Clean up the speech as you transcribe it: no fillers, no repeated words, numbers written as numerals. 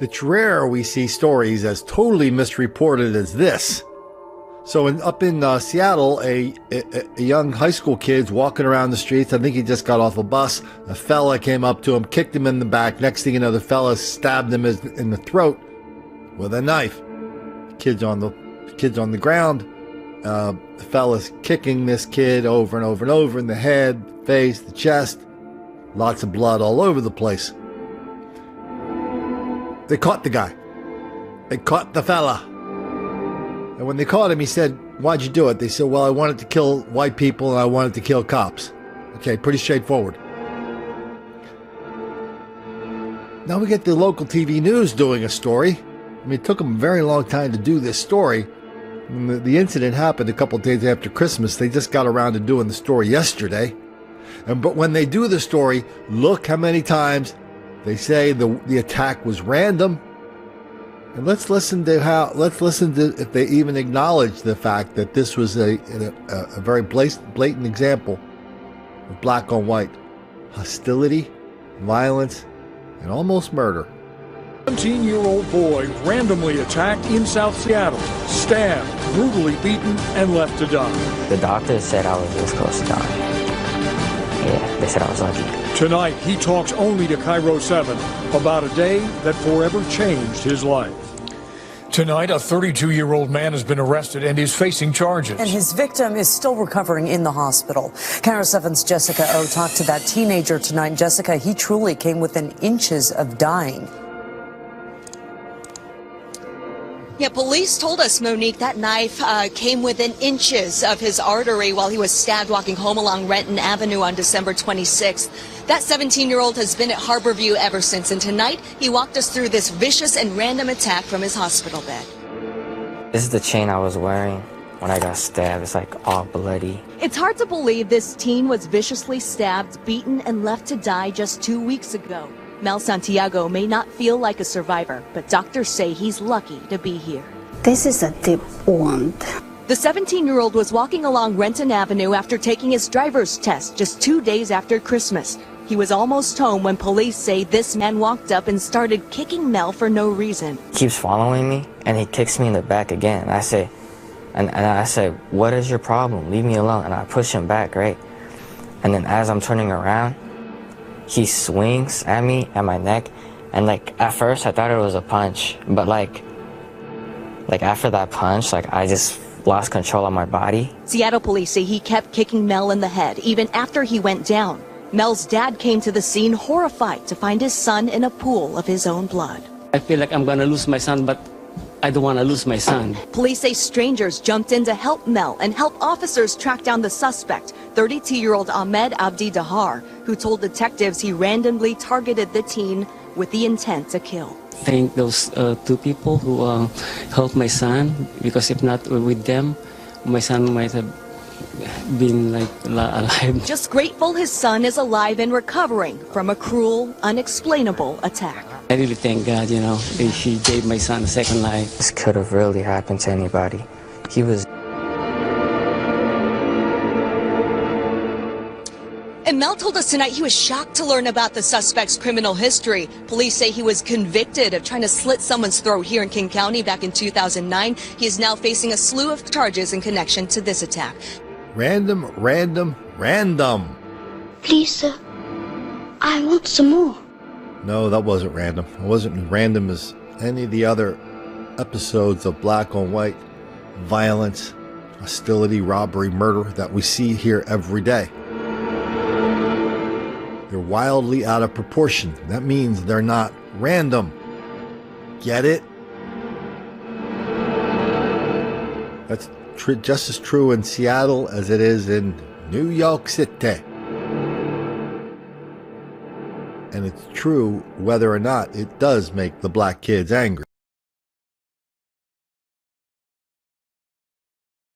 It's rare we see stories as totally misreported as this. So up in Seattle, a young high school kid's walking around the streets. I think he just got off a bus. A fella came up to him, kicked him in the back. Next thing you know, the fella stabbed him in the throat with a knife. Kid's on the ground. The fella's kicking this kid over and over and over in the head, face, the chest. Lots of blood all over the place. They caught the guy. They caught the fella. And when they caught him, he said, "Why'd you do it?" They said, "Well, I wanted to kill white people and I wanted to kill cops." Okay, pretty straightforward. Now we get the local TV news doing a story. I mean, it took them a very long time to do this story. When the incident happened a couple of days after Christmas, they just got around to doing the story yesterday. But when they do the story, look how many times they say the attack was random. And let's listen to if they even acknowledge the fact that this was a very blatant example of black on white hostility, violence, and almost murder. 17-year-old boy randomly attacked in South Seattle, stabbed, brutally beaten, and left to die. The doctors said I was this close to dying. Yeah, they said I was lucky. Tonight, he talks only to Cairo 7 about a day that forever changed his life. Tonight, a 32-year-old man has been arrested and is facing charges. And his victim is still recovering in the hospital. Cairo 7's Jessica O talked to that teenager tonight. Jessica, he truly came within inches of dying. Yeah, police told us, Monique, that knife came within inches of his artery while he was stabbed walking home along Renton Avenue on December 26th. That 17-year-old has been at Harborview ever since, and tonight he walked us through this vicious and random attack from his hospital bed. This is the chain I was wearing when I got stabbed. It's like all bloody. It's hard to believe this teen was viciously stabbed, beaten, and left to die just 2 weeks ago. Mel Santiago may not feel like a survivor, but doctors say he's lucky to be here. This is a deep wound. The 17-year-old was walking along Renton Avenue after taking his driver's test just 2 days after Christmas. He was almost home when police say this man walked up and started kicking Mel for no reason. He keeps following me, and he kicks me in the back again. I say, "What is your problem? Leave me alone." And I push him back, right? And then as I'm turning around, he swings at me, at my neck, and like at first I thought it was a punch, but like after that punch, like I just lost control of my body. Seattle police say he kept kicking Mel in the head even after he went down. Mel's dad came to the scene horrified to find his son in a pool of his own blood. I feel like I'm gonna lose my son, but I don't want to lose my son. Police say strangers jumped in to help Mel and help officers track down the suspect, 32-year-old Ahmed Abdi Dahar, who told detectives he randomly targeted the teen with the intent to kill. Thank those two people who helped my son, because if not with them, my son might have been like alive. Just grateful his son is alive and recovering from a cruel, unexplainable attack. I really thank God, you know, he gave my son a second life. This could have really happened to anybody. He was... And Mel told us tonight he was shocked to learn about the suspect's criminal history. Police say he was convicted of trying to slit someone's throat here in King County back in 2009. He is now facing a slew of charges in connection to this attack. Random. Please, sir, I want some more. No, that wasn't random. It wasn't as random as any of the other episodes of black on white violence, hostility, robbery, murder that we see here every day. They're wildly out of proportion. That means they're not random. Get it? That's just as true in Seattle as it is in New York City. And it's true whether or not it does make the black kids angry.